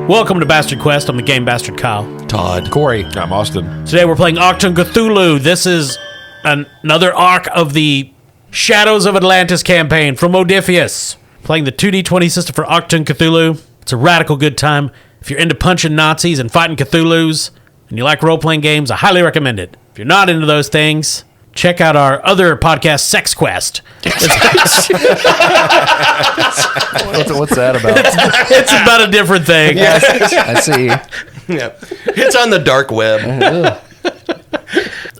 Welcome to Bastard Quest. I'm the Game Bastard Kyle. Todd. Corey. I'm Austin. Today we're playing ACHTUNG CTHULHU. This is another arc of the Shadows of Atlantis campaign from Modiphius. Playing the 2D20 system for ACHTUNG CTHULHU. It's a radical good time. If you're into punching Nazis and fighting Cthulhus, and you like role-playing games, I highly recommend it. If you're not into those things, check out our other podcast, Sex Quest. What's that about? It's about a different thing. I see. Yeah. It's on the dark web.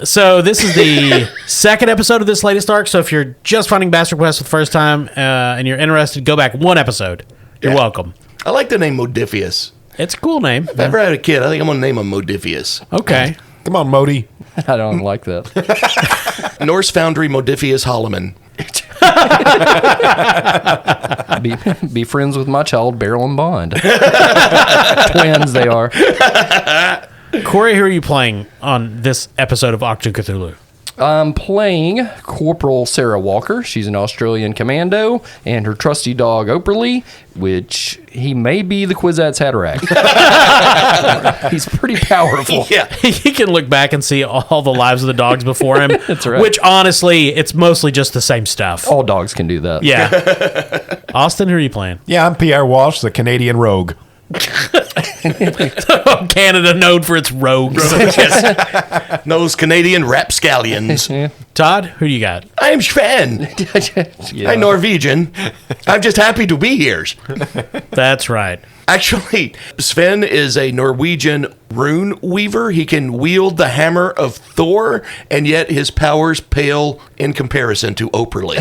So this is the second episode of this latest arc. So if you're just finding Bastard Quest for the first time and you're interested, go back one episode. You're welcome. I like the name Modiphius. It's a cool name. If I ever had a kid, I think I'm going to name him Modiphius. Okay. Come on, Modi. I don't like that. Norse foundry Modiphius Holloman. Be friends with my child, Beryl and Bond. Twins, they are. Corey, who are you playing on this episode of ACHTUNG CTHULHU? I'm playing Corporal Sarah Walker. She's an Australian commando, and her trusty dog, Operly, which he may be the Kwisatz Haderach. He's pretty powerful. Yeah. He can look back and see all the lives of the dogs before him. That's right. Which, honestly, it's mostly just the same stuff. All dogs can do that. Yeah. Austin, who are you playing? Yeah, I'm Pierre Walsh, the Canadian rogue. Canada known for its rogues. Those Canadian rapscallions. Yeah. Todd, who do you got? I'm Sven. Yeah. I'm Norwegian. I'm just happy to be here. That's right. Actually, Sven is a Norwegian rune weaver. He can wield the hammer of Thor, and yet his powers pale in comparison to Operly.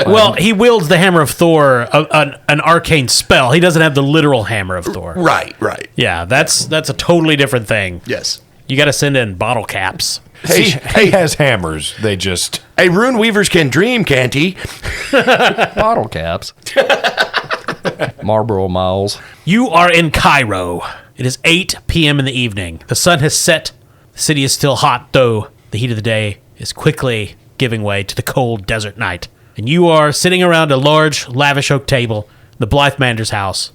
Well, he wields the hammer of Thor, an arcane spell. He doesn't have the literal hammer of Thor. Right. Yeah, that's a totally different thing. Yes. You got to send in bottle caps. He has hammers. They just... Hey, rune weavers can dream, can't he? Bottle caps. Marlboro Miles. You are in Cairo. It is 8 p.m. in the evening. The sun has set. The city is still hot, though the heat of the day is quickly giving way to the cold desert night. And you are sitting around a large, lavish oak table in the Blythe Manders house,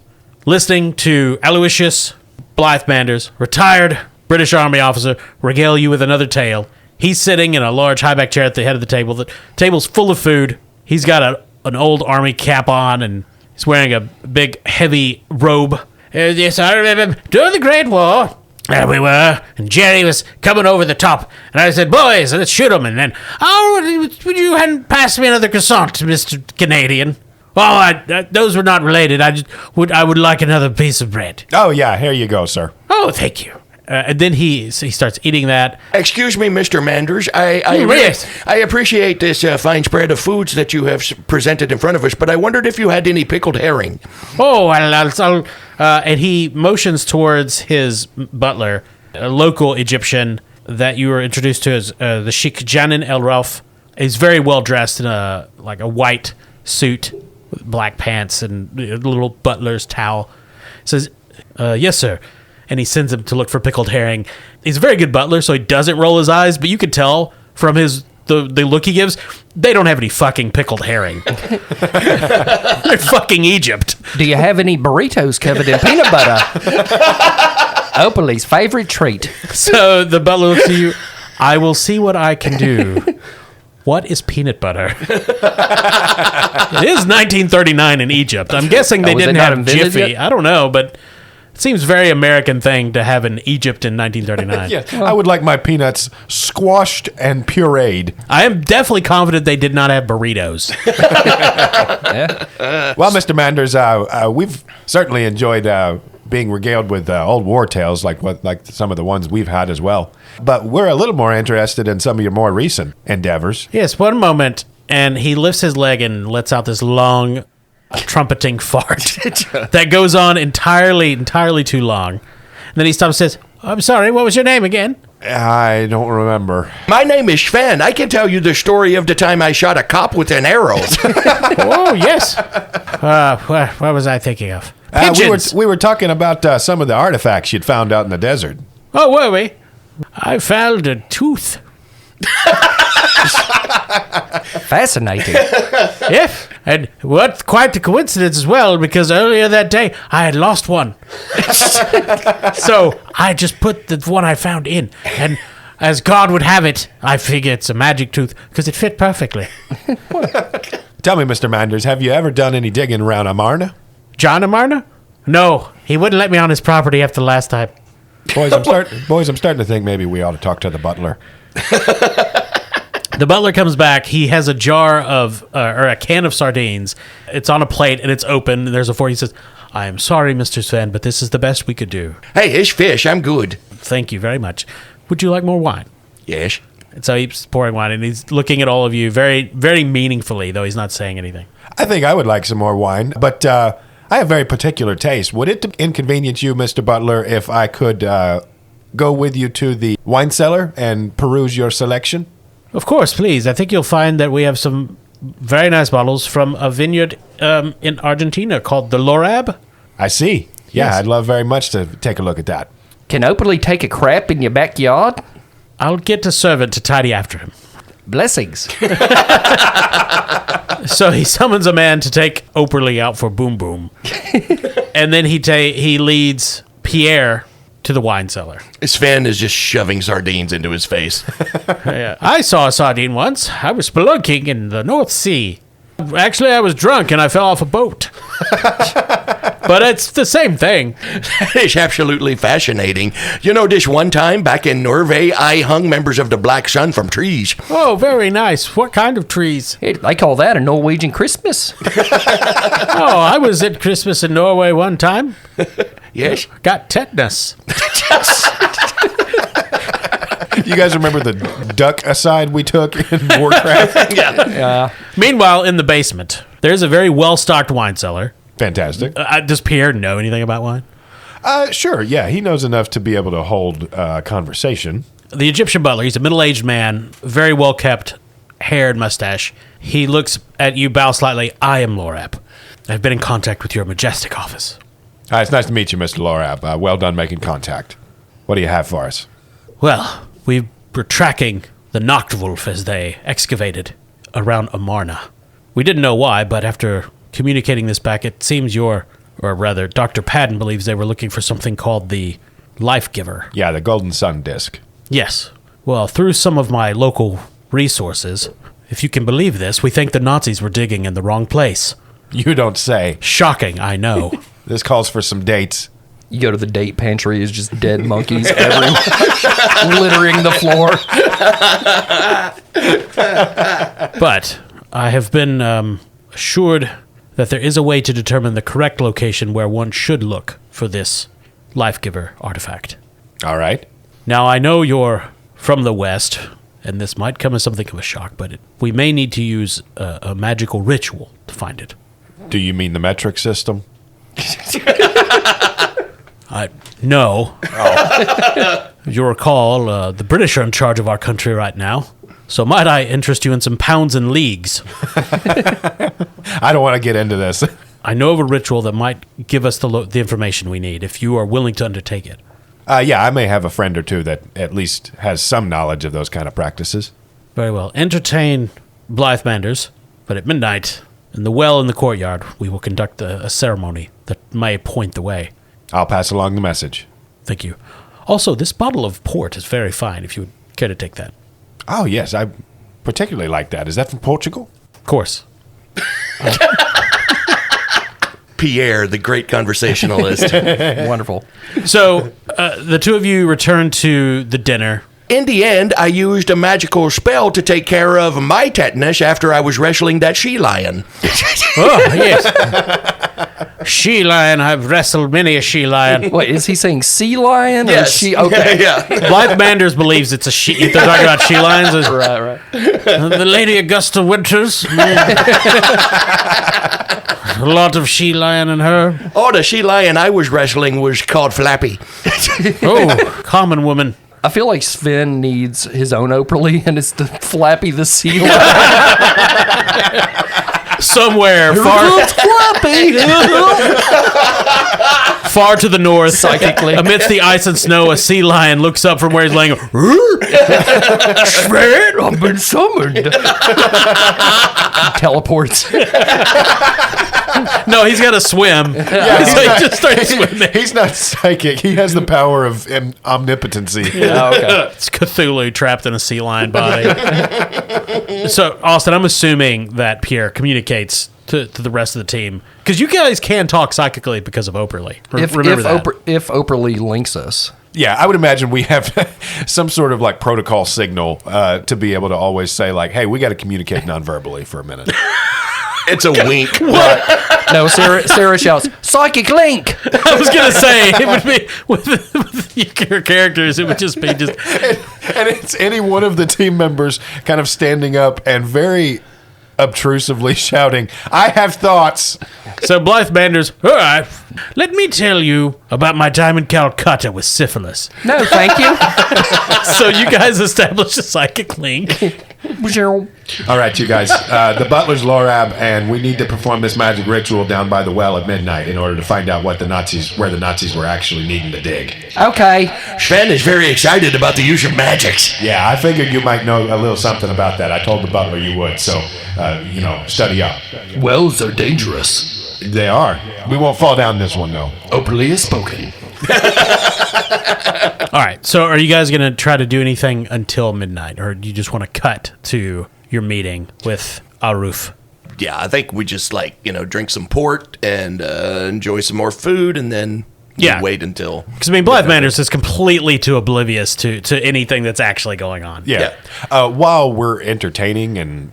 listening to Aloysius Blythe Manders, retired British Army officer, regale you with another tale. He's sitting in a large high-back chair at the head of the table. The table's full of food. He's got an old army cap on, and he's wearing a big, heavy robe. Yes, I remember during the Great War, we were, and Jerry was coming over the top, and I said, boys, let's shoot him. And then, would you pass me another croissant, Mr. Canadian? Oh, those were not related. I would like another piece of bread. Oh, yeah, here you go, sir. Oh, thank you. And then he starts eating that. Excuse me, Mr. Manders. I appreciate this fine spread of foods that you have presented in front of us, but I wondered if you had any pickled herring. Oh, and he motions towards his butler, a local Egyptian that you were introduced to as the Sheikh Janin El Rauf. He's very well dressed in a white suit with black pants and a little butler's towel. Says, yes, sir. And he sends him to look for pickled herring. He's a very good butler, so he doesn't roll his eyes, but you can tell from the look he gives, they don't have any fucking pickled herring. They're fucking Egypt. Do you have any burritos covered in peanut butter? Operly's favorite treat. So the butler looks at you. I will see what I can do. What is peanut butter? It is 1939 in Egypt. I'm guessing they didn't have Jiffy. Yet? I don't know, but it seems a very American thing to have in Egypt in 1939. Yeah, I would like my peanuts squashed and pureed. I am definitely confident they did not have burritos. Well, Mr. Manders, we've certainly enjoyed being regaled with old war tales like some of the ones we've had as well. But we're a little more interested in some of your more recent endeavors. Yes, one moment, and he lifts his leg and lets out this long, trumpeting fart that goes on entirely too long. And then he stops and says, I'm sorry, what was your name again? I don't remember. My name is Sven. I can tell you the story of the time I shot a cop with an arrow. Oh, yes. What was I thinking of? We were talking about some of the artifacts you'd found out in the desert. Oh, were we? I found a tooth. Fascinating. Yes, and what quite the coincidence as well, because earlier that day I had lost one. So I just put the one I found in, and as God would have it, I figure it's a magic tooth because it fit perfectly. Tell me, Mr. Manders, have you ever done any digging around Amarna? John Amarna? No, he wouldn't let me on his property after the last time. Boys, I'm starting to think maybe we ought to talk to the butler. The butler comes back. He has a jar of, or a can of sardines. It's on a plate and it's open. And there's a fork. He says, I am sorry, Mr. Sven, but this is the best we could do. Hey, it's fish. I'm good. Thank you very much. Would you like more wine? Yes. And so he's pouring wine and he's looking at all of you very, very meaningfully, though he's not saying anything. I think I would like some more wine, but I have very particular taste. Would it inconvenience you, Mr. Butler, if I could go with you to the wine cellar and peruse your selection? Of course, please. I think you'll find that we have some very nice bottles from a vineyard in Argentina called the Lorab. I see. Yeah, Yes. I'd love very much to take a look at that. Can Oakley take a crap in your backyard? I'll get a servant to tidy after him. Blessings. So he summons a man to take Operly out for Boom Boom. And then he leads Pierre to the wine cellar. Sven is just shoving sardines into his face. I saw a sardine once. I was spelunking in the North Sea. Actually, I was drunk and I fell off a boat. But it's the same thing. It's absolutely fascinating. You know, this one time back in Norway, I hung members of the Black Sun from trees. Oh, very nice. What kind of trees? Hey, they call that a Norwegian Christmas. Oh, I was at Christmas in Norway one time. Yes? Got tetanus. You guys remember the duck aside we took in Warcraft? Yeah. Meanwhile, in the basement, there's a very well-stocked wine cellar. Fantastic. Does Pierre know anything about wine? Sure, yeah. He knows enough to be able to hold conversation. The Egyptian butler, he's a middle-aged man, very well-kept, hair and mustache. He looks at you, bow slightly. I am Lorab. I've been in contact with your majestic office. It's nice to meet you, Mr. Lorab. Well done making contact. What do you have for us? Well, we were tracking the Nachtwolf as they excavated around Amarna. We didn't know why, but after communicating this back, it seems Dr. Padden believes they were looking for something called the Life Giver. Yeah, the Golden Sun Disc. Yes. Well, through some of my local resources, if you can believe this, we think the Nazis were digging in the wrong place. You don't say. Shocking, I know. This calls for some dates. You go to the date pantry, it's just dead monkeys everywhere, littering the floor. But I have been assured that there is a way to determine the correct location where one should look for this Life Giver artifact. All right. Now, I know you're from the West, and this might come as something of a shock, but we may need to use a magical ritual to find it. Do you mean the metric system? No. You'll recall, the British are in charge of our country right now. So might I interest you in some pounds and leagues? I don't want to get into this. I know of a ritual that might give us the information we need, if you are willing to undertake it. Yeah, I may have a friend or two that at least has some knowledge of those kind of practices. Very well. Entertain Blythe Manders, but at midnight, in the well in the courtyard, we will conduct a ceremony that may point the way. I'll pass along the message. Thank you. Also, this bottle of port is very fine, if you would care to take that. Oh, yes, I particularly like that. Is that from Portugal? Of course. Pierre, the great conversationalist. Wonderful. So, the two of you return to the dinner. In the end, I used a magical spell to take care of my tetanus after I was wrestling that she lion. Oh, yes. She lion. I've wrestled many a she lion. Wait, is he saying sea lion or she? Okay. Yeah. Blythe Manders believes it's a she. If they're talking about she lions. Right. The Lady Augusta Winters. A lot of she lion in her. Oh, the she lion I was wrestling was called Flappy. Oh, common woman. I feel like Sven needs his own Oakley, and it's the Flappy the sea lion. somewhere far to the north, Psychically. amidst the ice and snow, a sea lion looks up from where he's laying. Sven, I've been summoned. Teleports. No, he's got to swim. Yeah, So he just starts swimming. He's not psychic. He has the power of omnipotency. Oh, okay. It's Cthulhu trapped in a sea lion body. So, Austin, I'm assuming that Pierre communicates to the rest of the team, because you guys can talk psychically because of Operly. Remember that. If Operly links us. Yeah, I would imagine we have some sort of like protocol signal to be able to always say like, "Hey, we got to communicate non-verbally for a minute." It's a wink. No, Sarah shouts, "Psychic link!" I was gonna say it would be with your characters. It would just be And it's any one of the team members kind of standing up and very obtrusively shouting, "I have thoughts." So Blythe Manders, all right, let me tell you about my time in Calcutta with syphilis. No, thank you. So you guys established a psychic link. All right, you guys. The butler's Lorab, and we need to perform this magic ritual down by the well at midnight in order to find out where the Nazis were actually needing to dig. Okay. Sven is very excited about the use of magics. Yeah, I figured you might know a little something about that. I told the butler you would, so study up. Wells are dangerous. They are. We won't fall down this one though. Openly is spoken. All right, so are you guys going to try to do anything until midnight, or do you just want to cut to your meeting with Aruf? Yeah, I think we just drink some port and enjoy some more food, and then wait until. Because Blythe Manders is completely too oblivious to anything that's actually going on. Yeah. While we're entertaining and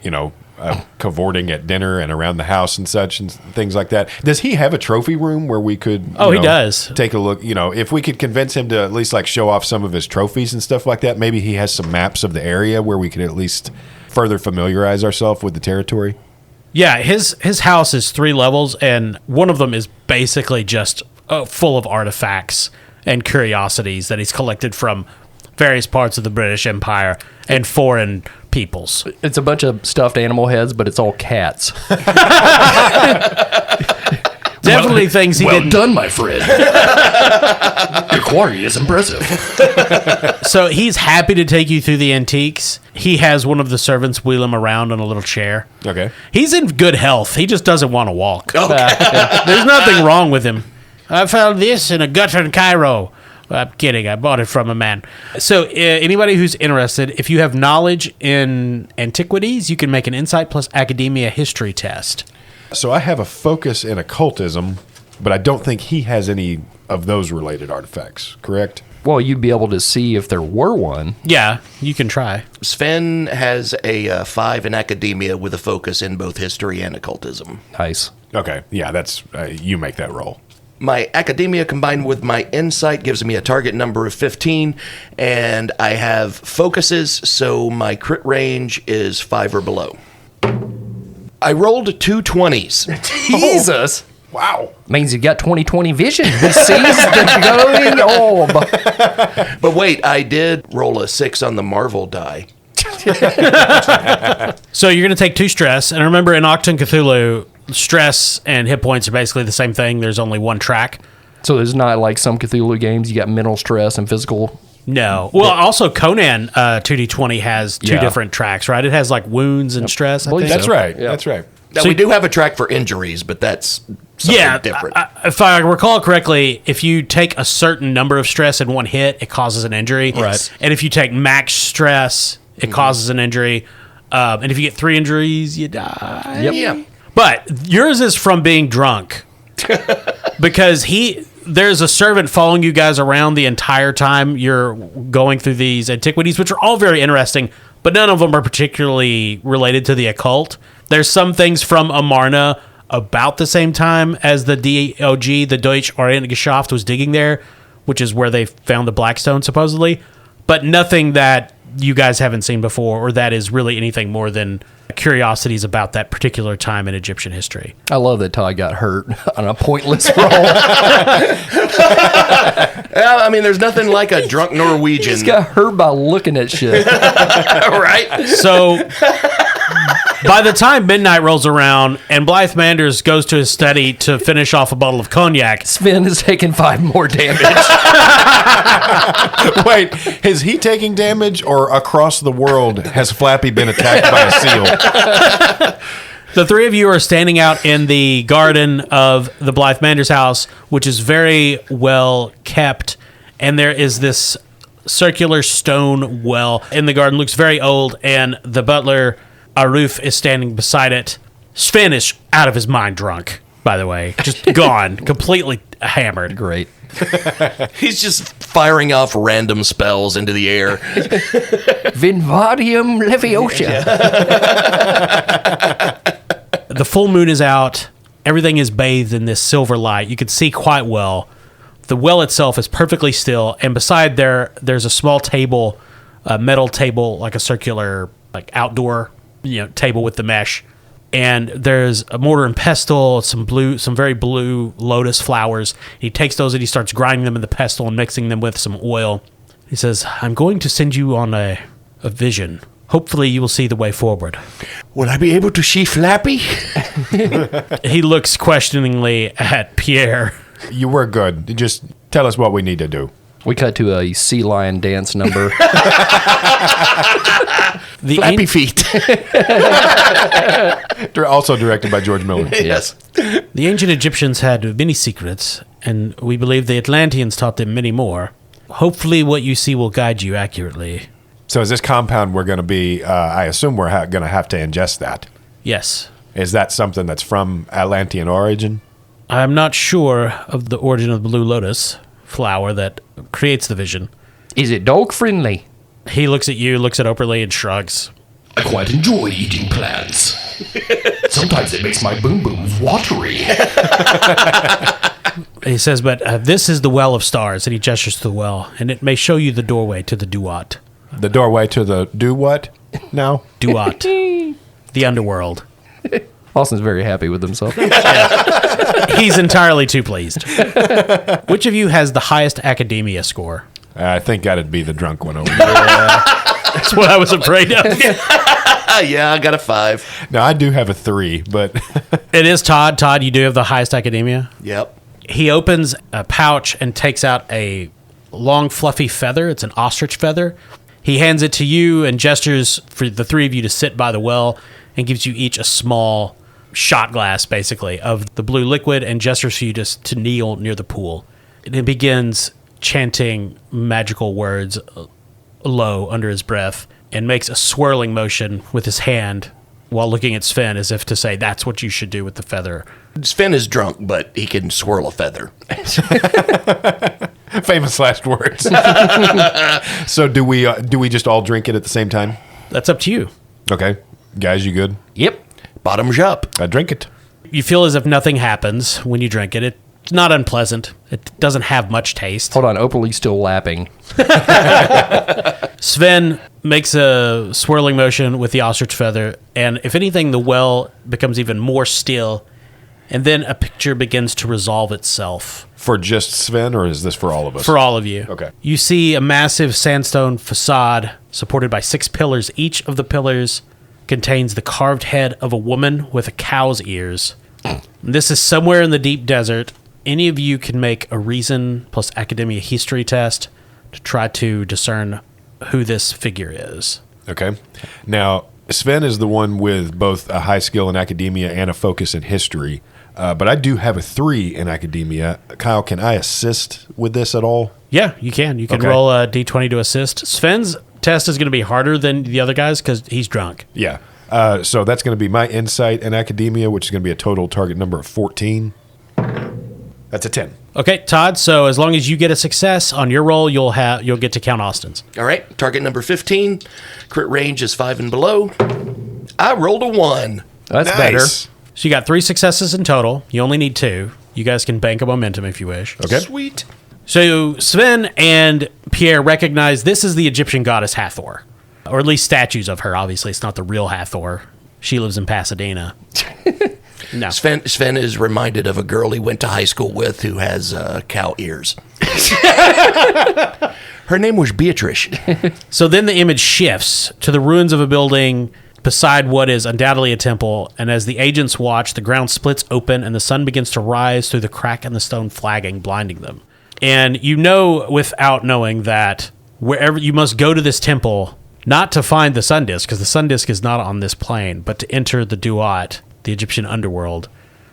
cavorting at dinner and around the house and such and things like that, does he have a trophy room where we could? He does. Take a look. If we could convince him to at least show off some of his trophies and stuff like that. Maybe he has some maps of the area where we could at least further familiarize ourselves with the territory. Yeah, his house is 3 levels, and one of them is basically just full of artifacts and curiosities that he's collected from various parts of the British Empire and foreign peoples. It's a bunch of stuffed animal heads, but it's all cats. Definitely things he didn't. Well done, my friend. Your quarry is impressive. So he's happy to take you through the antiques. He has one of the servants wheel him around on a little chair. Okay. He's in good health. He just doesn't want to walk. Okay. There's nothing wrong with him. I found this in a gutter in Cairo. I'm kidding. I bought it from a man. So anybody who's interested, if you have knowledge in antiquities, you can make an Insight plus Academia history test. So I have a focus in occultism, but I don't think he has any of those related artifacts, correct? Well, you'd be able to see if there were one. Yeah, you can try. Sven has a 5 in academia with a focus in both history and occultism. Nice. Okay. Yeah, that's you make that roll. My academia combined with my insight gives me a target number of 15, and I have focuses, so my crit range is 5 or below. I rolled 2 20s. Jesus. Wow. Means you got 20/20 vision. He sees the glowing orb. But wait, I did roll a 6 on the Marvel die. So you're going to take 2 stress. And remember, in ACHTUNG Cthulhu, stress and hit points are basically the same thing. There's only one track. So there's not like some Cthulhu games, you got mental stress and physical. No. Well, also Conan 2D20 has 2 different tracks, right? It has wounds and stress, I think. That's so. right. Yeah. That's right. Now, we do have a track for injuries, but that's something different. If I recall correctly, if you take a certain number of stress in one hit, it causes an injury. Right. And if you take max stress, it causes an injury. And if you get 3 injuries, you die. Yep. Yeah. But yours is from being drunk. Because there's a servant following you guys around the entire time you're going through these antiquities, which are all very interesting, but none of them are particularly related to the occult. There's some things from Amarna about the same time as the DOG, the Deutsche Orientgesellschaft, was digging there, which is where they found the Blackstone, supposedly. But nothing that you guys haven't seen before, or that is really anything more than curiosities about that particular time in Egyptian history. I love that Todd got hurt on a pointless roll. I mean, there's nothing like a drunk Norwegian. Just got hurt by looking at shit. Right? So By the time midnight rolls around and Blythe Manders goes to his study to finish off a bottle of cognac, Sven has taken 5 more damage. Wait, is he taking damage, or across the world has Flappy been attacked by a seal? the three of you are standing out in the garden of the Blythe Manders house, which is very well kept, and there is this circular stone well in the garden. Looks very old, and the butler, Aruf, is standing beside it. Sven is out of his mind drunk, by the way. Just gone. Completely hammered. Great. He's just firing off random spells into the air. Vinvadium Leviosa. The full moon is out. Everything is bathed in this silver light. You can see quite well. The well itself is perfectly still, and beside there's a small table, a metal table, like a circular, like outdoor, table with the mesh. And there's a mortar and pestle, some very blue lotus flowers. He takes those and he starts grinding them in the pestle and mixing them with some oil. He says, "I'm going to send you on a vision. Hopefully you will see the way forward." Will I be able to see Flappy? He looks questioningly at Pierre. You were good. Just tell us what we need to do. We cut to a sea lion dance number. The Flappy feet. Also directed by George Miller. Yes. The ancient Egyptians had many secrets, and we believe the Atlanteans taught them many more. Hopefully what you see will guide you accurately. So is this compound we're going to be, I assume we're going to have to ingest that. Yes. Is that something that's from Atlantean origin? I'm not sure of the origin of the blue lotus flower that creates the vision. Is it dog friendly? He looks at you, looks at Operly, and shrugs. I quite enjoy eating plants. Sometimes it makes my boom booms watery. He says, but this is the Well of Stars, and he gestures to the well, and it may show you the doorway to the Duat. The doorway to the do what now? Duat. The underworld. Austin's very happy with himself. He's entirely too pleased. Which of you has the highest academia score? I think that'd be the drunk one over there. That's what I was afraid of. Yeah, I got a 5. Now, I do have a 3, but It is Todd. Todd, you do have the highest academia. Yep. He opens a pouch and takes out a long, fluffy feather. It's an ostrich feather. He hands it to you and gestures for the three of you to sit by the well and gives you each a small shot glass, basically, of the blue liquid and gestures for you to kneel near the pool. And it begins chanting magical words low under his breath and makes a swirling motion with his hand while looking at Sven as if to say, that's what you should do with the feather. Sven is drunk, but he can swirl a feather. famous last words. So do we just all drink it at the same time? That's up to you. Okay. Guys, you good? Yep. Bottoms up. I drink it. You feel as if nothing happens when you drink it. It's not unpleasant. It doesn't have much taste. Hold on, Operly's still lapping. Sven makes a swirling motion with the ostrich feather, and if anything, the well becomes even more still, and then a picture begins to resolve itself. For just Sven, or is this for all of us? For all of you. Okay. You see a massive sandstone facade supported by 6 pillars. Each of the pillars contains the carved head of a woman with a cow's ears. This is somewhere in the deep desert. Any of you can make a reason plus academia history test to try to discern who this figure is. Okay. Now, Sven is the one with both a high skill in academia and a focus in history. But I do have a 3 in academia. Kyle, can I assist with this at all? Yeah, you can. You can Okay. roll a d20 to assist. Sven's test is going to be harder than the other guys because he's drunk. Yeah. So that's going to be my insight in academia, which is going to be a total target number of 14. That's a 10. Okay, Todd. So as long as you get a success on your roll, you'll get to count Austin's. All right. Target number 15. Crit range is 5 and below. I rolled a 1. That's Nice. better. So you got 3 successes in total. You only need 2. You guys can bank a momentum if you wish. Okay. Sweet. So Sven and Pierre recognize this is the Egyptian goddess Hathor, or at least statues of her. Obviously, it's not the real Hathor. She lives in Pasadena. No. Sven is reminded of a girl he went to high school with who has cow ears. Her name was Beatrice. So then the image shifts to the ruins of a building beside what is undoubtedly a temple, and as the agents watch, the ground splits open and the sun begins to rise through the crack in the stone flagging, blinding them. And you know without knowing that wherever you must go to this temple, not to find the sun disk, because the sun disk is not on this plane, but to enter the Duat, the Egyptian underworld,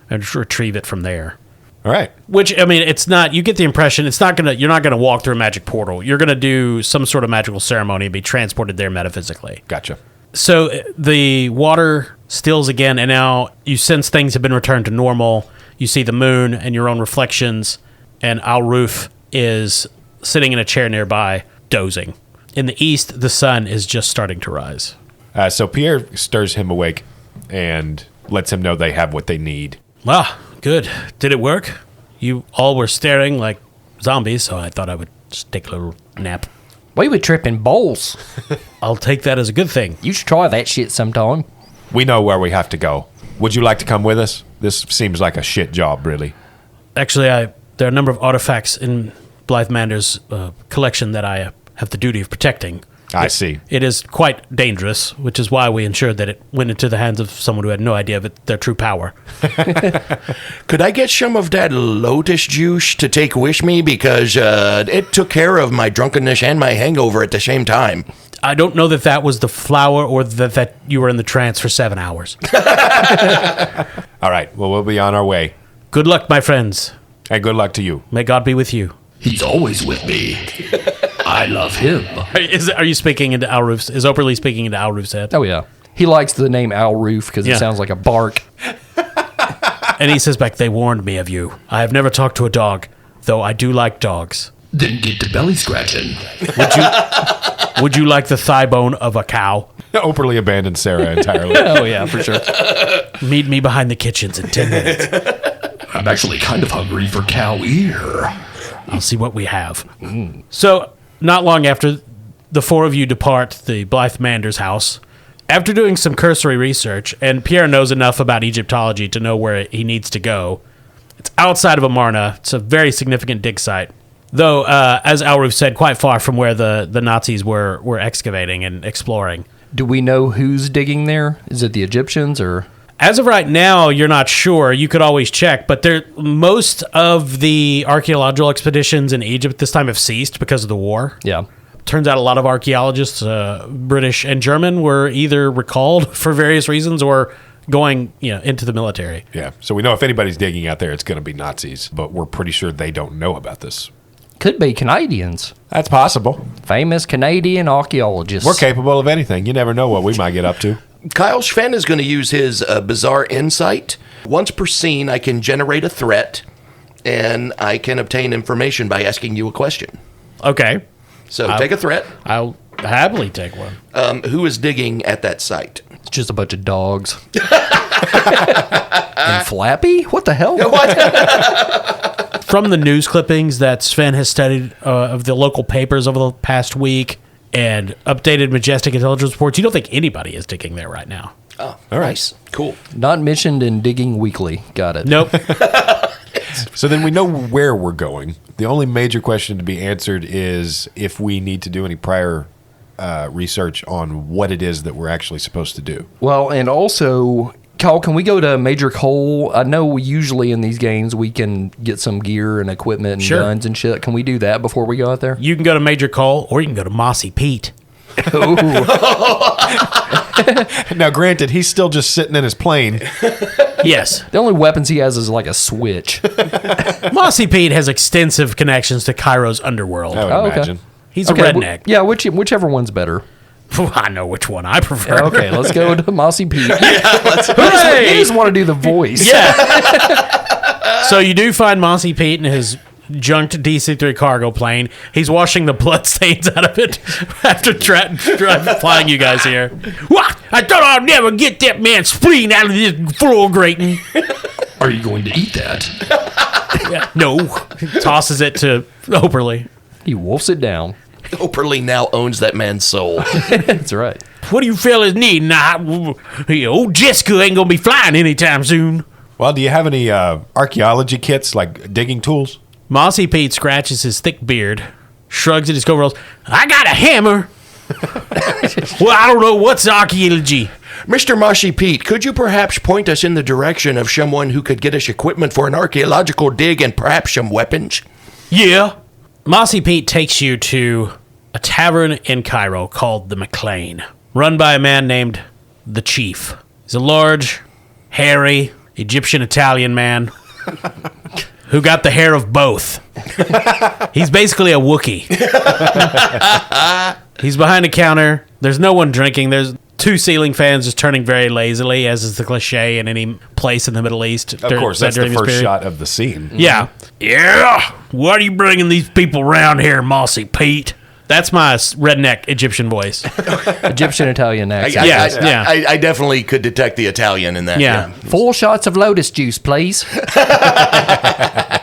and retrieve it from there. All right. Which, I mean, it's not, you get the impression you're not going to walk through a magic portal. You're going to do some sort of magical ceremony and be transported there metaphysically. Gotcha. So the water stills again, and now you sense things have been returned to normal. You see the moon and your own reflections, and Al-Ruf is sitting in a chair nearby, dozing. In the east, the sun is just starting to rise. So Pierre stirs him awake and lets him know they have what they need. Ah, good. Did it work? You all were staring like zombies, so I thought I would just take a little nap. We were tripping bowls. I'll take that as a good thing. You should try that shit sometime. We know where we have to go. Would you like to come with us? This seems like a shit job, really. Actually, there are a number of artifacts in Blythe Mander's collection that I have the duty of protecting. I see. It is quite dangerous, which is why we ensured that it went into the hands of someone who had no idea of their true power. Could I get some of that lotus juice to take with me? Because it took care of my drunkenness and my hangover at the same time. I don't know that was the flower or that you were in the trance for 7 hours. All right. Well, we'll be on our way. Good luck, my friends. And good luck to you. May God be with you. He's always with me. I love him. Are you speaking into Al-Ruf's? Is Operly speaking into Al-Ruf's head? Oh, yeah. He likes the name Al-Ruf because it sounds like a bark. And he says back, they warned me of you. I have never talked to a dog, though I do like dogs. Then get to belly scratching. Would you like the thigh bone of a cow? Operly abandoned Sarah entirely. Oh, yeah, for sure. Meet me behind the kitchens in 10 minutes. I'm actually kind of hungry for cow ear. I'll see what we have. So, not long after the four of you depart the Blythe Mander's house, after doing some cursory research, and Pierre knows enough about Egyptology to know where he needs to go, it's outside of Amarna. It's a very significant dig site. Though, as Al-Ruf said, quite far from where the Nazis were excavating and exploring. Do we know who's digging there? Is it the Egyptians or... As of right now, you're not sure. You could always check, but most of the archaeological expeditions in Egypt this time have ceased because of the war. Yeah. Turns out a lot of archaeologists, British and German, were either recalled for various reasons or going, into the military. Yeah. So we know if anybody's digging out there, it's going to be Nazis, but we're pretty sure they don't know about this. Could be Canadians. That's possible. Famous Canadian archaeologists. We're capable of anything. You never know what we might get up to. Kyle Schven is going to use his bizarre insight. Once per scene, I can generate a threat, and I can obtain information by asking you a question. Okay. So take a threat. I'll happily take one. Who is digging at that site? It's just a bunch of dogs. And Flappy? What the hell? From the news clippings that Sven has studied of the local papers over the past week and updated Majestic intelligence reports, you don't think anybody is digging there right now. Oh, all right. Nice. Cool. Not mentioned in Digging Weekly. Got it. Nope. So then we know where we're going. The only major question to be answered is if we need to do any prior research on what it is that we're actually supposed to do. Well, and also, Kyle, can we go to Major Cole? I know usually in these games we can get some gear and equipment and guns and shit. Can we do that before we go out there? You can go to Major Cole or you can go to Mossy Pete. Now, granted, he's still just sitting in his plane. Yes. The only weapons he has is like a switch. Mossy Pete has extensive connections to Cairo's underworld. I would Oh, okay. imagine. He's a redneck. Yeah, whichever one's better. I know which one I prefer. Yeah, okay, let's go to Mossy Pete. Hooray! You just want to do the voice. Yeah. So you do find Mossy Pete in his junked DC-3 cargo plane. He's washing the bloodstains out of it after flying you guys here. What? I thought I'd never get that man's spleen out of this floor grating. Are you going to eat that? Yeah. No. He tosses it to Operly. He wolfs it down. Operly now owns that man's soul. That's right. What do you fellas need? Nah, old Jessica ain't gonna be flying anytime soon. Well, do you have any archaeology kits, like digging tools? Mossy Pete scratches his thick beard, shrugs at his coveralls. I got a hammer. Well, I don't know what's archaeology. Mr. Mossy Pete, could you perhaps point us in the direction of someone who could get us equipment for an archaeological dig and perhaps some weapons? Yeah. Mossy Pete takes you to a tavern in Cairo called the McLean, run by a man named the Chief. He's a large, hairy, Egyptian-Italian man who got the hair of both. He's basically a Wookiee. He's behind a counter. There's no one drinking. There's 2 ceiling fans just turning very lazily, as is the cliche in any place in the Middle East. Of course, that's the first shot of the scene. Yeah. Yeah. What are you bringing these people around here, Mossy Pete? That's my redneck Egyptian voice. Egyptian-Italian accent. I definitely could detect the Italian in that. Yeah. 4 shots of lotus juice, please.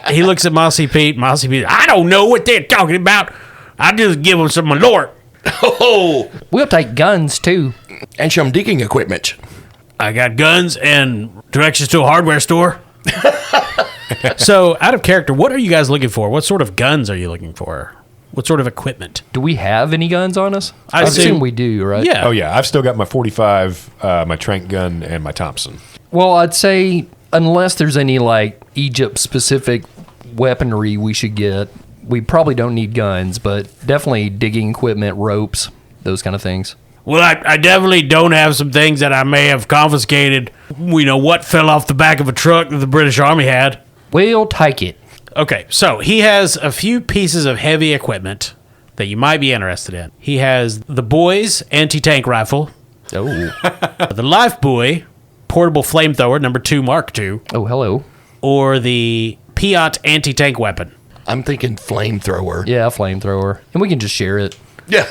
He looks at Mossy Pete. Mossy Pete, I don't know what they're talking about. I just give them some malort. Oh, We'll take guns, too. and some digging equipment. I got guns and directions to a hardware store. So, out of character, what are you guys looking for? What sort of guns are you looking for? What sort of equipment? Do we have any guns on us? I I assume assume- we do, right? Yeah. Oh, yeah. I've still got my 45, my Trank gun, and my Thompson. Well, I'd say unless there's any, like, Egypt-specific weaponry we should get, we probably don't need guns, but definitely digging equipment, ropes, those kind of things. Well, I definitely don't have some things that I may have confiscated. You know, what fell off the back of a truck that the British Army had. We'll take it. Okay, so he has a few pieces of heavy equipment that you might be interested in. He has the Boys anti-tank rifle, Oh. the Life Buoy portable flamethrower number 2 Mark II, Oh, hello. or the Piat anti-tank weapon. I'm thinking flamethrower. Yeah, flamethrower. And we can just share it. Yeah.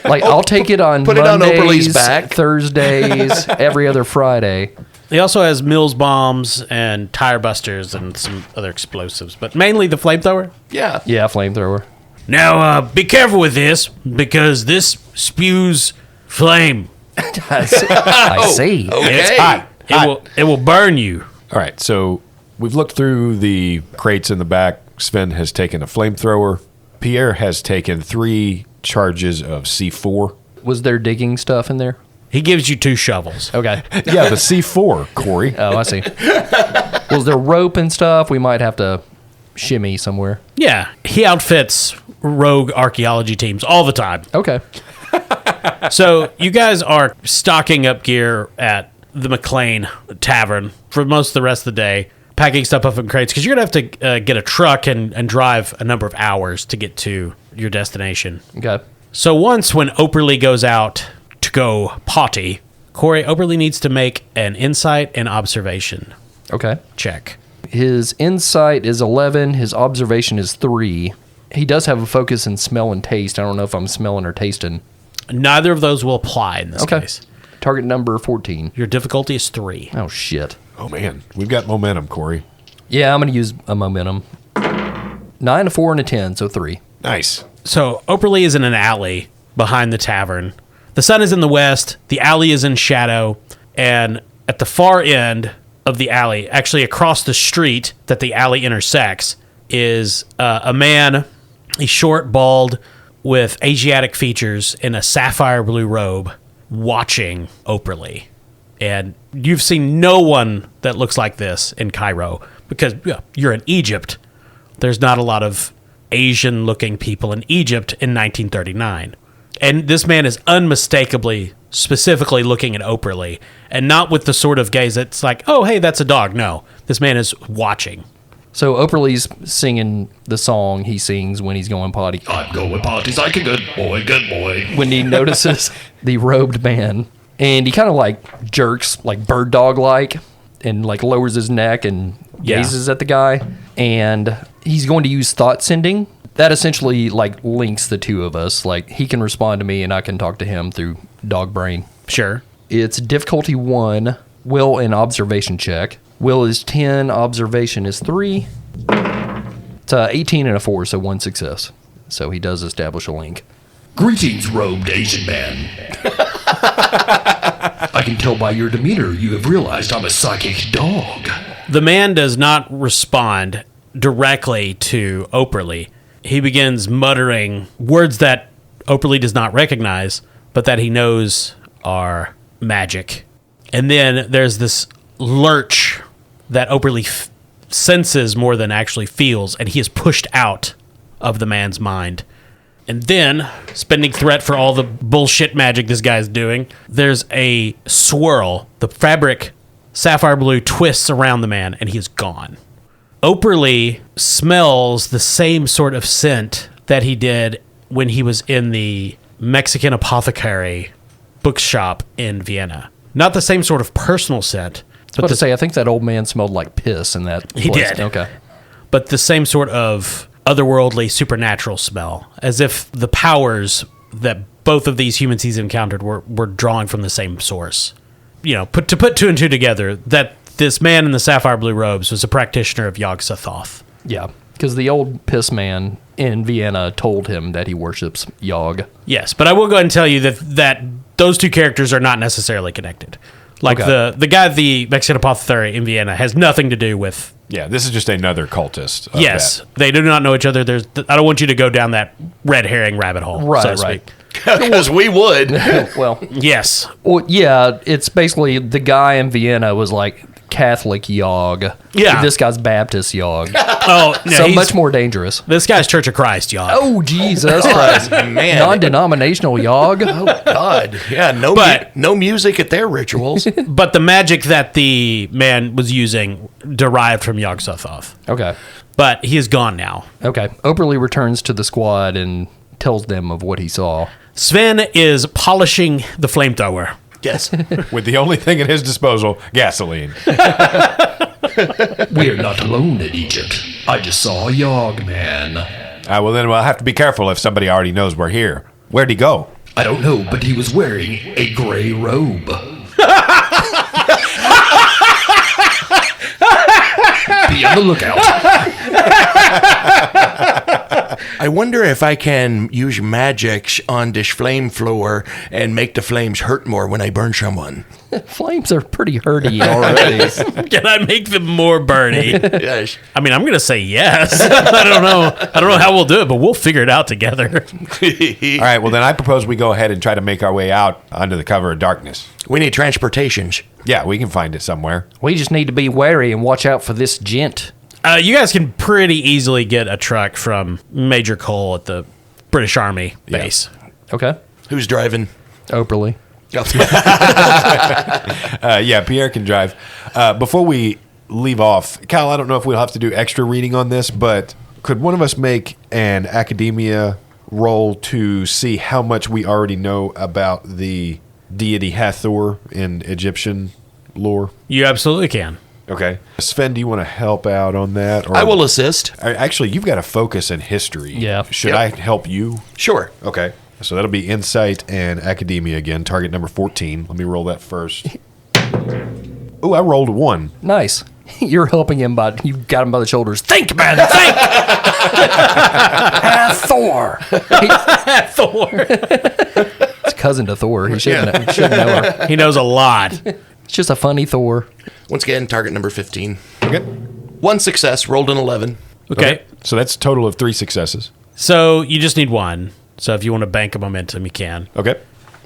Like, I'll take it on Put it on Mondays, Oberle's back. Thursdays, every other Friday. He also has Mills bombs and tire busters and some other explosives, but mainly the flamethrower. Yeah. Yeah, flamethrower. Now, be careful with this, because this spews flame. I see. Okay. It's hot. It will burn you. All right, so we've looked through the crates in the back. Sven has taken a flamethrower. Pierre has taken 3 charges of C4. Was there digging stuff in there? He gives you 2 shovels. Okay. Yeah, the C4, Corey. Oh, I see. Was there rope and stuff? We might have to shimmy somewhere. Yeah, he outfits rogue archaeology teams all the time. Okay. So you guys are stocking up gear at the McLean Tavern for most of the rest of the day, packing stuff up in crates, because you're going to have to get a truck and drive a number of hours to get to your destination. Okay. So once when Operly goes out to go potty, Corey, Operly needs to make an insight and observation Okay. check. His insight is 11. His observation is 3. He does have a focus in smell and taste. I don't know if I'm smelling or tasting. Neither of those will apply in this Okay. case. Target number 14. Your difficulty is 3. Oh, shit. Oh, man. We've got momentum, Corey. Yeah, I'm going to use a momentum. 9, a 4, and a 10, so 3. Nice. So Operly is in an alley behind the tavern. The sun is in the west, the alley is in shadow, and at the far end of the alley, actually across the street that the alley intersects, is a man. He's short, bald, with Asiatic features in a sapphire blue robe, watching Operly. And you've seen no one that looks like this in Cairo, because you're in Egypt. There's not a lot of Asian-looking people in Egypt in 1939. And this man is unmistakably, specifically looking at Operly, and not with the sort of gaze that's like, oh, hey, that's a dog. No, this man is watching. So Operly's singing the song he sings when he's going potty. I'm going parties like a good boy, good boy. When he notices the robed man, and he kind of like jerks, like bird dog like, and like lowers his neck and gazes at the guy, and he's going to use thought sending. That essentially like links the two of us. Like he can respond to me and I can talk to him through dog brain. Sure. It's difficulty 1, will and observation check. Will is 10, observation is 3. It's 18 and a 4, so 1 success. So he does establish a link. Greetings, robed Asian man. I can tell by your demeanor you have realized I'm a psychic dog. The man does not respond directly to Operly. He begins muttering words that Operly does not recognize, but that he knows are magic. And then there's this lurch that Oberly senses more than actually feels, and he is pushed out of the man's mind. And then, spending threat for all the bullshit magic this guy's doing, there's a swirl. The fabric, sapphire blue, twists around the man, and he is gone. Oberly smells the same sort of scent that he did when he was in the Mexican apothecary bookshop in Vienna. Not the same sort of personal scent. But I think that old man smelled like piss in that place. He did. Okay. But the same sort of otherworldly, supernatural smell. As if the powers that both of these humans he's encountered were drawing from the same source. You know, to put two and two together, that this man in the sapphire blue robes was a practitioner of Yog-Sothoth. Yeah, because the old piss man in Vienna told him that he worships Yog. Yes, but I will go ahead and tell you that those two characters are not necessarily connected. Like the guy at the Mexican apothecary in Vienna has nothing to do with... Yeah, this is just another cultist. Yes, they do not know each other. I don't want you to go down that red herring rabbit hole, so to speak. Because we would. Well, Yes. well, yeah, it's basically the guy in Vienna was like Catholic Yog. Yeah. This guy's Baptist Yog. Oh, no, So much more dangerous. This guy's Church of Christ, y'all. Oh, Jesus Christ. Man. Non-denominational Yog. Oh, God. Yeah, no music at their rituals. But the magic that the man was using derived from Yog-Sothoth. Okay. But he is gone now. Okay. Oberly returns to the squad and tells them of what he saw. Sven is polishing the flamethrower. Yes. With the only thing at his disposal, gasoline. We're not alone in Egypt. I just saw a Yog man. Well, then we'll have to be careful if somebody already knows we're here. Where'd he go? I don't know, but he was wearing a gray robe. Be on the lookout. I wonder if I can use magic on this flame floor and make the flames hurt more when I burn someone. Flames are pretty hurty already. Can I make them more burny? Yes. I mean, I'm going to say yes. I don't know how we'll do it, but we'll figure it out together. All right, well, then I propose we go ahead and try to make our way out under the cover of darkness. We need transportations. Yeah, we can find it somewhere. We just need to be wary and watch out for this gent. You guys can pretty easily get a truck from Major Cole at the British Army base. Okay. Who's driving? Oberly. Yeah, Pierre can drive. Before we leave off, Cal, I don't know if we'll have to do extra reading on this, but could one of us make an academia roll to see how much we already know about the deity Hathor in Egyptian lore? You absolutely can. Okay. Sven, do you want to help out on that? Or I will assist. Actually, you've got to focus in history. Yeah. Should Yep. I help you? Sure. Okay. So that'll be insight and academia again. Target number 14. Let me roll that first. Oh, I rolled a 1. Nice. You're helping him you got him by the shoulders. Think, man, think! Thor. Thor. It's cousin to Thor. He should know her. He knows a lot. It's just a funny Thor. Once again, target number 15. Okay. 1 success, rolled an 11. Okay. So that's a total of 3 successes. So you just need one. So if you want to bank a momentum, you can. Okay.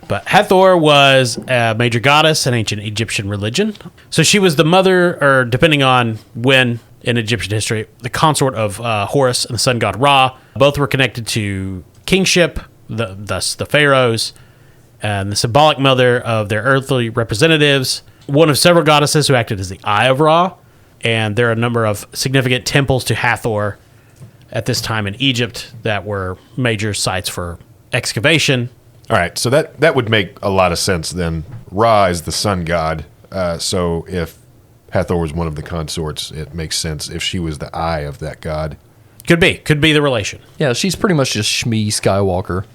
But Hathor was a major goddess in ancient Egyptian religion. So she was the mother, or depending on when in Egyptian history, the consort of Horus and the sun god Ra. Both were connected to kingship, thus the pharaohs, and the symbolic mother of their earthly representatives. One of several goddesses who acted as the eye of Ra. And there are a number of significant temples to Hathor at this time in Egypt that were major sites for excavation. All right. So that would make a lot of sense then. Ra is the sun god. So if Hathor was one of the consorts, it makes sense if she was the eye of that god. Could be the relation. Yeah, she's pretty much just Shmi Skywalker.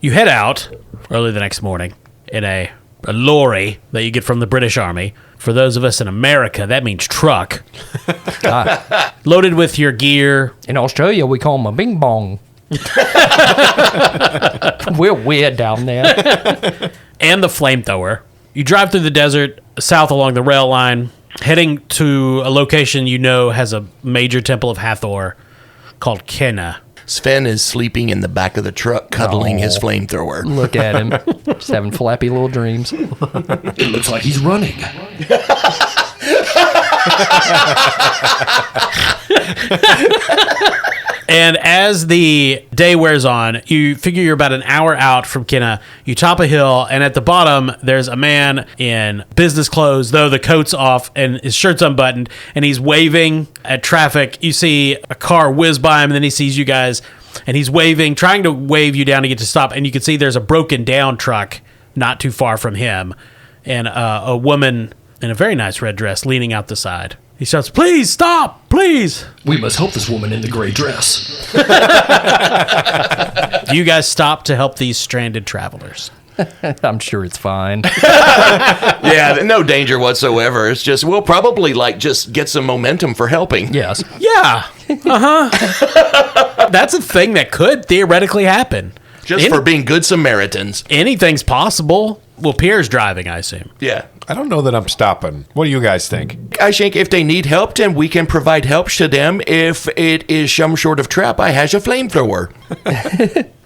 You head out early the next morning in a lorry that you get from the British Army. For those of us in America, that means truck. Loaded with your gear. In Australia, we call them a bing bong. We're weird down there. And the flamethrower. You drive through the desert south along the rail line, heading to a location you know has a major temple of Hathor called Kenna. Sven is sleeping in the back of the truck, cuddling his flamethrower. Look at him. Just having flappy little dreams. It looks like he's running. And as the day wears on, you figure you're about an hour out from Kenna. You top a hill, and at the bottom, there's a man in business clothes, though the coat's off and his shirt's unbuttoned, and he's waving at traffic. You see a car whiz by him, and then he sees you guys, and he's waving, trying to wave you down to get to stop, and you can see there's a broken down truck not too far from him, and a woman in a very nice red dress leaning out the side. He shouts, "Please stop, please." We must help this woman in the gray dress. Do you guys stop to help these stranded travelers? I'm sure it's fine. Yeah, no danger whatsoever. It's just, we'll probably just get some momentum for helping. Yes. Yeah. That's a thing that could theoretically happen. Just for being good Samaritans. Anything's possible. Well, Pierre's driving, I assume. Yeah. I don't know that I'm stopping. What do you guys think? I think if they need help, then we can provide help to them. If it is some sort of trap, I has a flamethrower.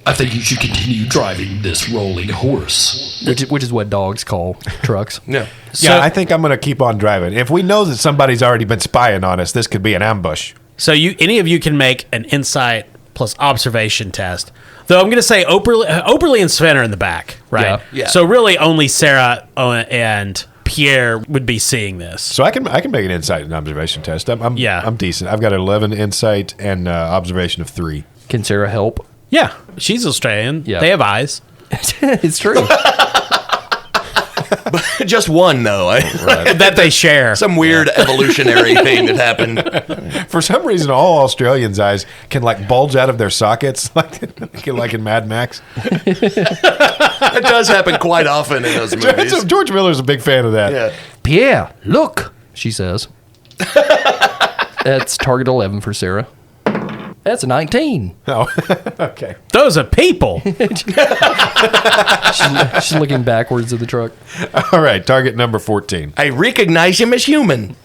I think you should continue driving this rolling horse. Which is what dogs call trucks. No. Yeah, I think I'm going to keep on driving. If we know that somebody's already been spying on us, this could be an ambush. So any of you can make an insight plus observation test. Though I'm going to say Oberly and Sven are in the back, right? Yeah. So really only Sarah and Pierre would be seeing this. So I can make an insight and observation test. I'm decent. I've got 11 insight and observation of 3. Can Sarah help? Yeah, she's Australian. Yeah. They have eyes. It's true. Just one, though. That they share. Some weird evolutionary thing that happened. For some reason, all Australians' eyes can bulge out of their sockets, like in Mad Max. It does happen quite often in those movies. George Miller's a big fan of that. Yeah. Pierre, look, she says. That's target 11 for Sarah. That's a 19. Oh, okay. Those are people. She's looking backwards at the truck. All right, target number 14. I recognize him as human.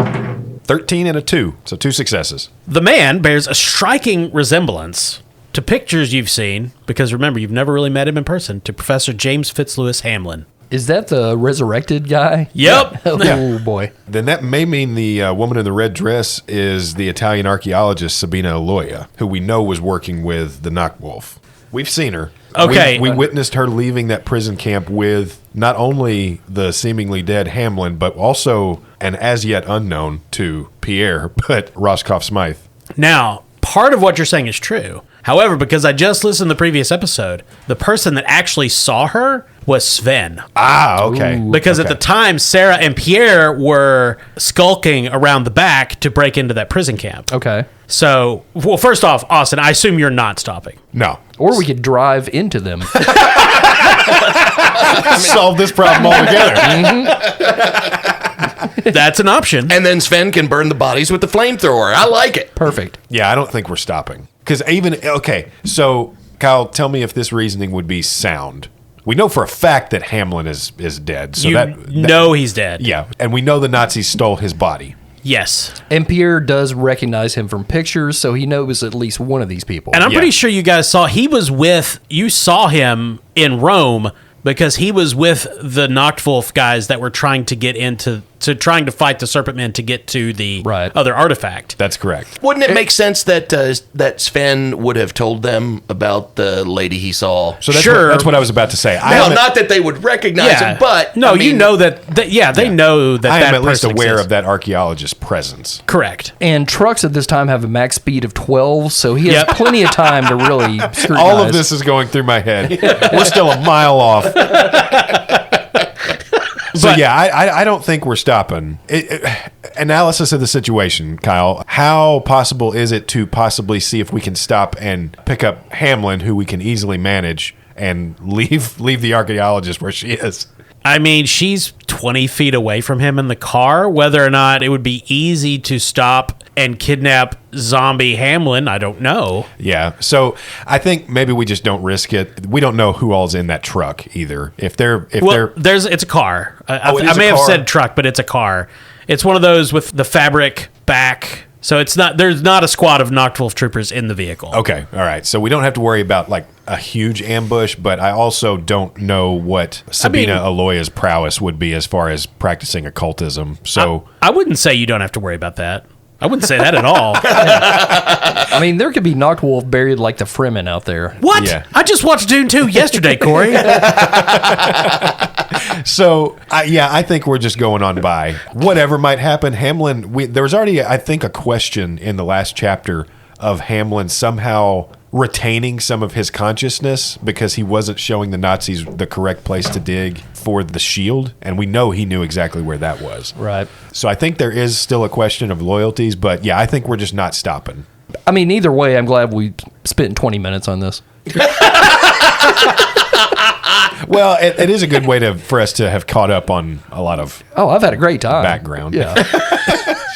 13 and a 2, so 2 successes. The man bears a striking resemblance to pictures you've seen, because remember, you've never really met him in person, to Professor James Fitzlewis Hamlin. Is that the resurrected guy? Yep. Oh, boy. Then that may mean the woman in the red dress is the Italian archaeologist Sabina Aloia, who we know was working with the Knockwolf. We've seen her. Okay. We witnessed her leaving that prison camp with not only the seemingly dead Hamlin, but also an as yet unknown to Pierre, but Roscoff Smythe. Now, part of what you're saying is true. However, because I just listened to the previous episode, the person that actually saw her was Sven. Ah, okay. Because at the time, Sarah and Pierre were skulking around the back to break into that prison camp. Okay. So, well, first off, Austin, I assume you're not stopping. No. Or we could drive into them. Solve this problem altogether. That's an option. And then Sven can burn the bodies with the flamethrower. I like it. Perfect. Yeah, I don't think we're stopping. Because so Kyle, tell me if this reasoning would be sound. We know for a fact that Hamlin is dead. So know he's dead. Yeah, and we know the Nazis stole his body. Yes. And Pierre does recognize him from pictures, so he knows at least one of these people. And I'm pretty sure you guys you saw him in Rome because he was with the Nachtwolf guys that were trying to get trying to fight the Serpent Men to get to the other artifact. That's correct. Wouldn't it make sense that Sven would have told them about the lady he saw? So that's what I was about to say. No, not that they would recognize him, but no, you know that. They know that. I am that at least person aware exists. of that archaeologist's presence. Correct. And trucks at this time have a max speed of 12, so he has plenty of time to really scrutinize. All of this is going through my head. We're still a mile off. So I don't think we're stopping. Analysis of the situation, Kyle. How possible is it to possibly see if we can stop and pick up Hamlin, who we can easily manage, and leave the archaeologist where she is? I mean, she's 20 feet away from him in the car. Whether or not it would be easy to stop and kidnap zombie Hamlin, I don't know. Yeah, so I think maybe we just don't risk it. We don't know who all's in that truck either. It's a car. I It is may a have car? said truck, but it's a car. It's one of those with the fabric back So there's not a squad of Noctwolf troopers in the vehicle. Okay, all right. So we don't have to worry about like a huge ambush, but I also don't know what Sabina Aloya's prowess would be as far as practicing occultism. So I wouldn't say you don't have to worry about that. I wouldn't say that at all. I mean, there could be Noctwolf buried like the Fremen out there. What? Yeah. I just watched Dune 2 yesterday, Corey. So, I think we're just going on by. Whatever might happen, Hamlin, there was already, I think, a question in the last chapter of Hamlin somehow retaining some of his consciousness because he wasn't showing the Nazis the correct place to dig for the shield, and we know he knew exactly where that was. Right. So I think there is still a question of loyalties, but yeah, I think we're just not stopping. I mean, either way, I'm glad we spent 20 minutes on this. Well, it is a good way for us to have caught up on a lot of Oh, I've had a great time. background. Yeah.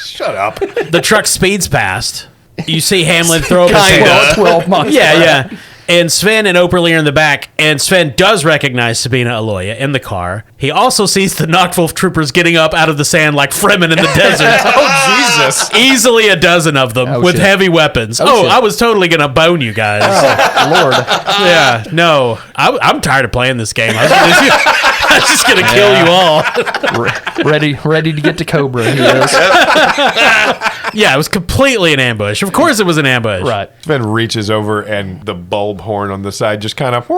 Shut up. The truck speeds past. You see Hamlin throw up his hand. 12 months. Yeah. And Sven and Operly are in the back, and Sven does recognize Sabina Aloya in the car. He also sees the Noctwolf troopers getting up out of the sand like Fremen in the desert. Oh, Jesus. Easily a dozen of them with shit. heavy weapons. Shit. I was totally going to bone you guys. Lord. Yeah, no. I'm tired of playing this game. I was just going to kill you all. Ready to get to Cobra. He is. Yeah, it was completely an ambush. Of course it was an ambush. Right. Sven reaches over, and the bulb horn on the side just kind of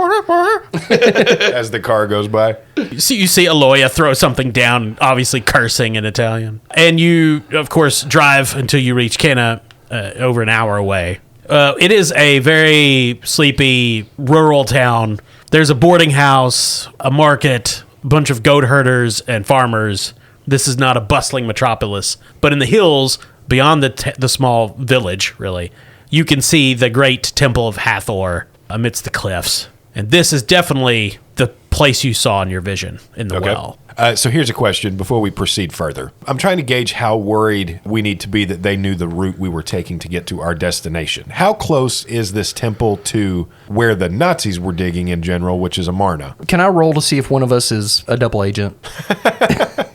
as the car goes by. So you see Aloya throw something down, obviously cursing in Italian. And you, of course, drive until you reach Kenna, over an hour away. It is a very sleepy rural town. There's a boarding house, a market, a bunch of goat herders and farmers. This is not a bustling metropolis. But in the hills, beyond the small village, really, you can see the great temple of Hathor amidst the cliffs. And this is definitely the place you saw in your vision in the well. So here's a question before we proceed further. I'm trying to gauge how worried we need to be that they knew the route we were taking to get to our destination. How close is this temple to where the Nazis were digging in general, which is Amarna? Can I roll to see if one of us is a double agent?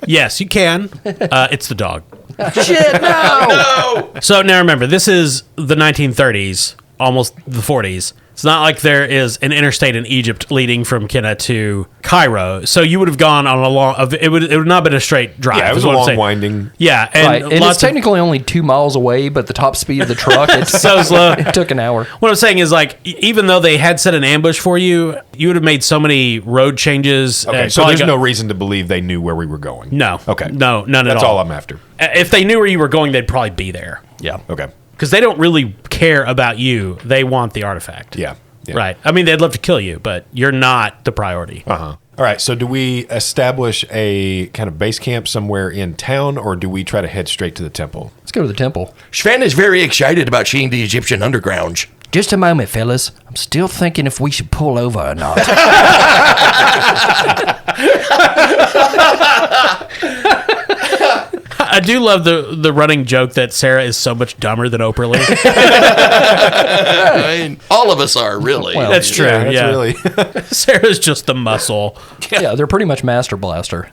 Yes, you can. It's the dog. Shit, no! So now remember, this is the 1930s, almost the 40s. It's not like there is an interstate in Egypt leading from Kenna to Cairo. So you would have gone on a long. It would not have been a straight drive. Yeah, it was a long winding. Yeah, Right. And it's technically only 2 miles away, but the top speed of the truck, it's so slow. It took an hour. What I'm saying is, like, even though they had set an ambush for you, you would have made so many road changes. Okay, so there's no reason to believe they knew where we were going. No. Okay. No, none at all. That's all I'm after. If they knew where you were going, they'd probably be there. Yeah. Okay. Because they don't really care about you. They want the artifact. Yeah. Right. I mean, they'd love to kill you, but you're not the priority. Uh-huh. All right, so do we establish a kind of base camp somewhere in town, or do we try to head straight to the temple? Let's go to the temple. Sven is very excited about seeing the Egyptian underground. Just a moment, fellas. I'm still thinking if we should pull over or not. I do love the running joke that Sarah is so much dumber than Oprah. I mean, all of us are, really. Well, That's true. That's Yeah, really. Sarah's just the muscle. Yeah, they're pretty much Master Blaster.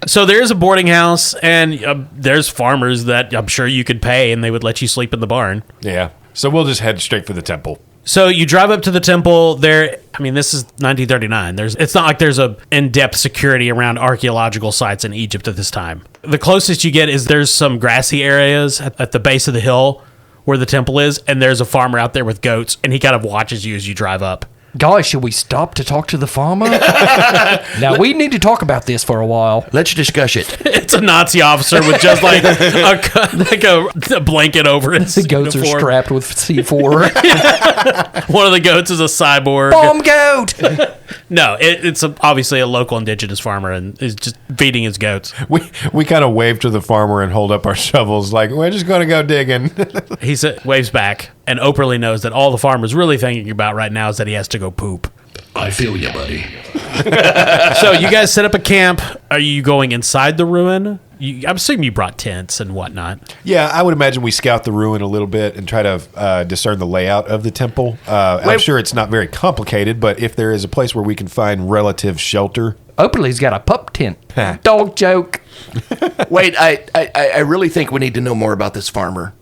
So there's a boarding house, and there's farmers that I'm sure you could pay, and they would let you sleep in the barn. Yeah. So we'll just head straight for the temple. So you drive up to the temple. There, I mean, this is 1939. It's not like there's a in-depth security around archaeological sites in Egypt at this time. The closest you get is there's some grassy areas at the base of the hill where the temple is, and there's a farmer out there with goats, and he kind of watches you as you drive up. Guys, should we stop to talk to the farmer? Now, we need to talk about this for a while. Let's discuss it. It's a Nazi officer with just like a blanket over his The goats uniform. are strapped with C4. One of the goats is a cyborg. Bomb goat! No, it's obviously a local indigenous farmer and is just feeding his goats. We kind of wave to the farmer and hold up our shovels like, we're just going to go digging. He waves back, and Operly knows that all the farmer's really thinking about right now is that he has to go poop. I feel you, buddy. So you guys set up a camp. Are you going inside the ruin? I'm assuming you brought tents and whatnot. Yeah, I would imagine we scout the ruin a little bit and try to discern the layout of the temple. I'm sure it's not very complicated, but if there is a place where we can find relative shelter, Oakley's got a pup tent. Dog joke. Wait, I really think we need to know more about this farmer.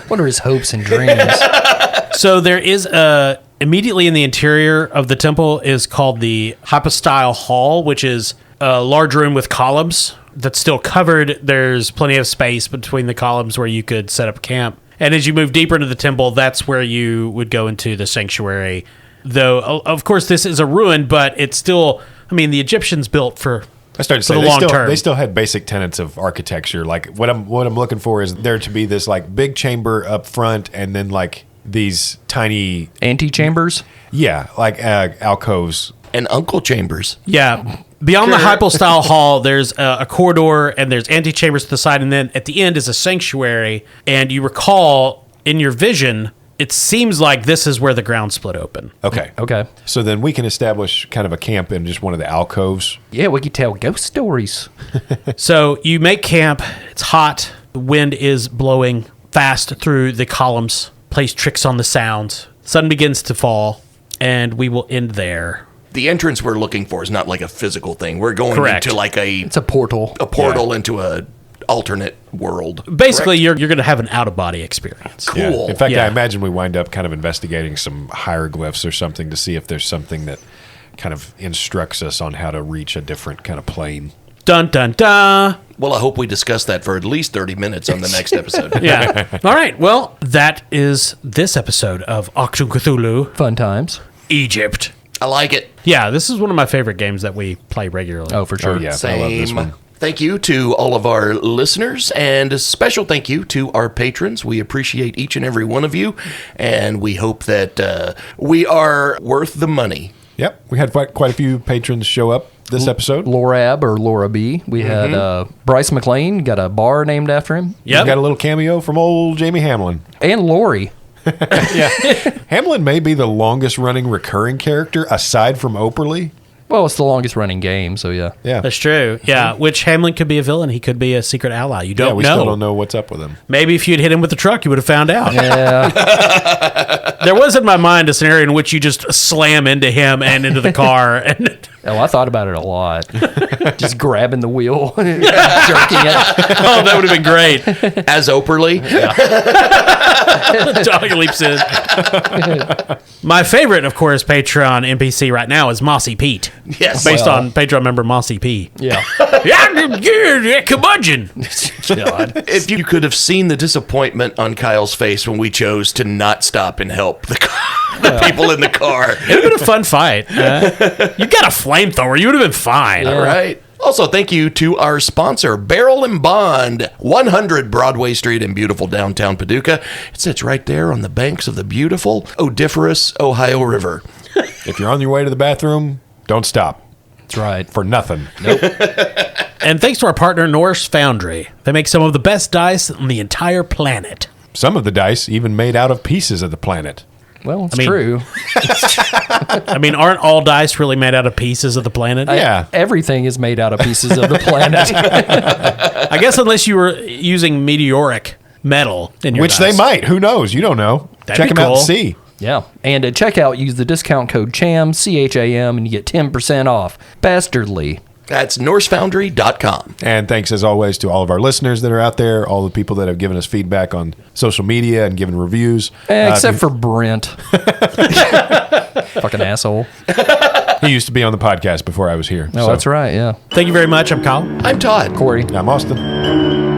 What are his hopes and dreams? So there is immediately in the interior of the temple is called the Hypostyle Hall, which is a large room with columns that's still covered. There's plenty of space between the columns where you could set up camp. And as you move deeper into the temple, that's where you would go into the sanctuary. Though, of course, this is a ruin, but it's still, I mean, the Egyptians built for I started to say the they long still, term. they still had basic tenets of architecture. Like what I'm looking for is there to be this like big chamber up front, and then like these tiny Antechambers? like alcoves. And Uncle Chambers. Yeah. Beyond the hypostyle hall, there's a corridor and there's antechambers to the side. And then at the end is a sanctuary. And you recall in your vision, it seems like this is where the ground split open. Okay. Okay. So then we can establish kind of a camp in just one of the alcoves. Yeah, we could tell ghost stories. So you make camp. It's hot. The wind is blowing fast through the columns. Plays tricks on the sound. Sun begins to fall. And we will end there. The entrance we're looking for is not like a physical thing. We're going Correct. into like It's a portal. a portal into a alternate world. Basically, Correct? you're going to have an out-of-body experience. Cool. In fact, Yeah. I imagine we wind up kind of investigating some hieroglyphs or something to see if there's something that kind of instructs us on how to reach a different kind of plane. Dun, dun, dun. Well, I hope we discuss that for at least 30 minutes on the next episode. Yeah. All right. Well, that is this episode of ACHTUNG CTHULHU Fun times. Egypt. I like it. Yeah, this is one of my favorite games that we play regularly. Oh, for sure. Oh, yeah. I Same. love this one. Thank you to all of our listeners, and a special thank you to our patrons. We appreciate each and every one of you, and we hope that we are worth the money. Yep. We had quite a few patrons show up this episode. Laurab or Laura B. We had Bryce McLean, got a bar named after him. Yep. We got a little cameo from old Jamie Hamlin. And Lori. Hamlin may be the longest running recurring character aside from Operly. Well, it's the longest running game, so yeah. Yeah. That's true. Yeah, which Hamlin could be a villain. He could be a secret ally. You Yeah, don't we know. still don't know what's up with him. Maybe if you'd hit him with the truck, you would have found out. Yeah. There was in my mind a scenario in which you just slam into him and into the car. And Oh, I thought about it a lot. Just grabbing the wheel, jerking it. oh, that would have been great. As Operly, Dog leaps in. My favorite, of course, Patreon NPC right now is Mossy Pete. yes. Based on Patreon member Mossy P. Yeah. Yeah, curmudgeon. God. If you could have seen the disappointment on Kyle's face when we chose to not stop and help the people in the car. It would have been a fun fight. You got a flamethrower. You would have been fine. All right. Also, thank you to our sponsor, Barrel and Bond, 100 Broadway Street in beautiful downtown Paducah. It sits right there on the banks of the beautiful, odoriferous Ohio River. If you're on your way to the bathroom, don't stop That's right. for nothing. And thanks to our partner, Norse Foundry. They make some of the best dice on the entire planet. Some of the dice even made out of pieces of the planet. Well, it's I mean- true. I mean, aren't all dice really made out of pieces of the planet? Yeah. Everything is made out of pieces of the planet. I guess unless you were using meteoric metal in your Which dice. they might. Who knows? You don't know. That'd Check be them out cool. and see. Yeah. And at checkout, use the discount code CHAM, CHAM, and you get 10% off. Bastardly. That's NorseFoundry.com. And thanks, as always, to all of our listeners that are out there, all the people that have given us feedback on social media and given reviews. Except for Brent. Fucking asshole. He used to be on the podcast before I was here. Oh, that's right. Yeah. Thank you very much. I'm Kyle. I'm Todd. Corey. I'm Austin.